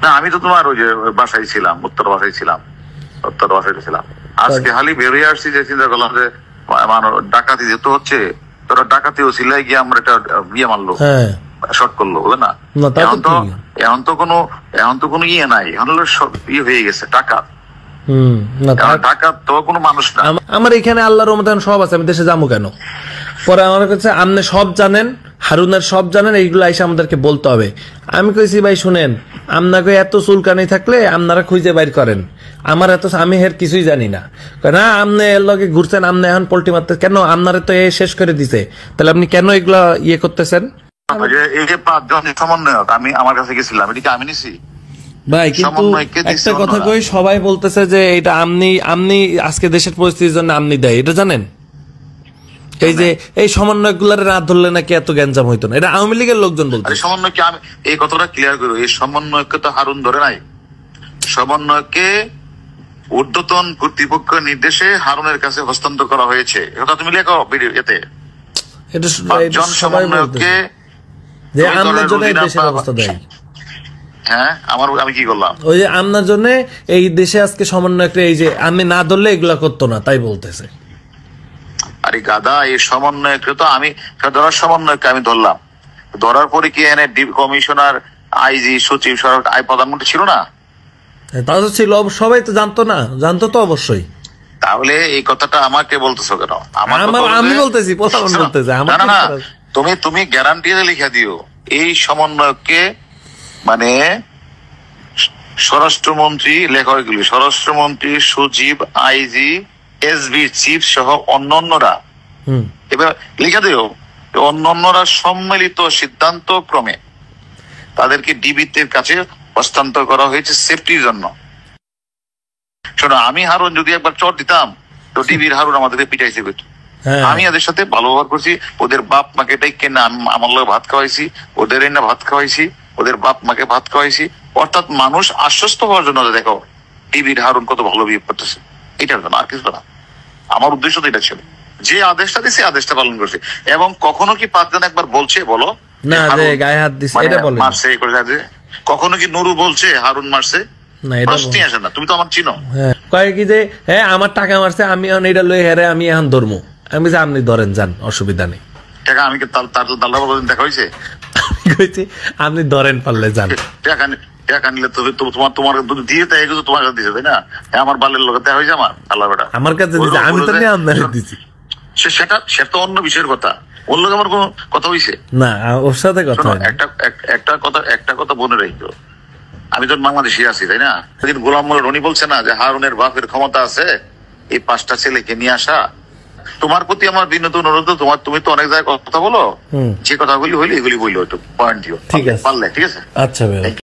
না আমি তো তোমার ওই যে বাসায় ছিলাম, উত্তর বাসায় ছিলাম। আজকে খালি বেরিয়ে আসছি যে চিন্তা করলাম যে ডাকাতি যেহেতু হচ্ছে, তোরা ডাকাতিও সিলাই গিয়ে আমরা একটা বিয়ে মারলো, শর্ট করলো, বুঝলে না? এখন তো কোনো ইয়ে নাই, এখন হলো সব ইয়ে হয়ে গেছে টাকা। আমার এখানে আল্লাহর রহমতে সব আছে, আমি দেশে যাবো কেন? পরে আমার কাছে আপনি সব জানেন, হারুনের সব জানেন, এইগুলো এসে আমাদেরকে বলতে হবে। আমি কইছি ভাই শুনেন, আপনাকে এত চুলকানি থাকলে আপনারা খুঁজে বাইর করেন, আমার এত আমি এর কিছুই জানি না। না আপনি এর লগে ঘুরছেন, আপনি এখন পোল্ট্রি মারতে কেন? আপনারা তো এ শেষ করে দিছে, তাহলে আপনি কেন এগুলা ইয়ে করতেছেন? এই যে 5 জন সমন্বয়ক আমি আমার কাছে গেছিলাম, এদিকে আমি নিছি ভাই, কিন্তু একটা কথা কই, সবাই বলতেছে যে এটা আমনি আজকে দেশের পরিস্থিতির জন্য আমনি দেয়, এটা জানেন? এই যে এই সমন্বয়ক গুলার রাত ধরলে নাকি এত গ্যাঞ্জাম হইতো না, এটা আওয়ামী লীগের লোকজন বলতো। সমন্বয়কে আমি এই কথাটা ক্লিয়ার করি, এই সমন্বয়কে তো হারুন ধরে নাই, সমন্বয়কে ঊর্ধ্বতন কর্তৃপক্ষের নির্দেশে হারুনের কাছে হস্তান্তর করা হয়েছে। এটা তুমি লেখো এতে, এটা সমন্বয়কে যে আমনের জন্য এই দেশের অবস্থা দেয়। হ্যাঁ, আমি কি করলাম? ওই যে আমনার জন্য এই দেশে আজকে সমন্বয়কে, এই যে আমি না ধরলে এগুলা করতো না, তাই বলতেছে। আরে গাদা, এই সমন্বয়কে তো আমি ধরার সমন্বয়কে আমি ধরলাম, ধরার পরে কি এনে কমিশনার, আইজি, সচিব, প্রধানমন্ত্রী ছিল না? তা তো ছিল, সবাই তো জানতো না? জানতো তো অবশ্যই। তাহলে এই কথাটা আমাকে বলতেছো কেন? আমি বলতেছি, না, তুমি গ্যারান্টি লিখে দিও এই সমন্বয়কে, মানে স্বরাষ্ট্রমন্ত্রী, লেখা এগুলি স্বরাষ্ট্রমন্ত্রী, সচিব, আইজি, এসবি চিফ সহ অন্যান্যরা, এবার লিখে দিও অন্যান্যরা সম্মিলিত সিদ্ধান্ত ক্রমে তাদেরকে ডিবির কাছে হস্তান্তর করা হয়েছে সেফটির জন্য। শোনো, আমি হারুন যদি একবার চট দিতাম তো ডিবির হারুন আমাদেরকে পিটাইছে। আমি এদের সাথে ভালো ব্যবহার করছি, ওদের বাপ মাকে ডাইকে না আমার লোক ভাত খাওয়াইছি, ওদের না ভাত খাওয়াইছি, ওদের বাপ মাকে ভাত খাওয়াইছি। অর্থাৎ মানুষ আশ্বস্ত হওয়ার জন্য, দেখো ডিবির হারুন কত ভালো বিহেভ করতেছে, এটার জন্য, আর কিছু না। আমার উদ্দেশ্য তো এটা ছিল, যে আদেশটা দিছে আদেশটা পালন করছে। এবং কখনো কি 5 জন একবার বলছে, বলো না যে গায়ে হাত দিছে, এটা বলে মারছে, কখনো কি নুরু বলছে হারুন মারছে? প্রশ্নই আসে না। তুমি তো আমার চিনো। কয় কি যে হ্যাঁ আমার টাকা মারছে, আমি এখন এটা লই হেরে আমি এখন ধরবো। আমি যে আপনি ধরেন, যান, অসুবিধা নেই। টাকা আমি তার তো দাল্লা বাবা দেখা হয়েছে, কইছি আপনি ধরেন পারলে যান। টাকা নিলে তবে তোমার দিয়ে তাই তোমার কাছে দিছে, তাই না? আমার বালের লোক দেখা হয়েছে, আমার আল্লাহ বেটা আমার কাছে দিছে, আমি তো নিয়ে আপনার দিছি। সেটা তো অন্য বিষয়ের কথা, ওর লোক আমার কোনো কথা হয়েছে না, ওর সাথে কথা। একটা কথা মনে রাখো, আমি তো বাংলাদেশি আছি, তাই না? সেদিন গোলাম মোল্লা রনি বলছে না যে হারুনের বাপের ক্ষমতা আছে এই 5টা ছেলেকে নিয়ে আসা। তোমার প্রতি আমার বিনীত অনুরোধ, তুমি তো অনেক জায়গায় কথা বলো, যে কথাগুলি হইলে এগুলি বললো, একটু পয়েন্ট দিও, পারলে। ঠিক আছে? আচ্ছা ভাই।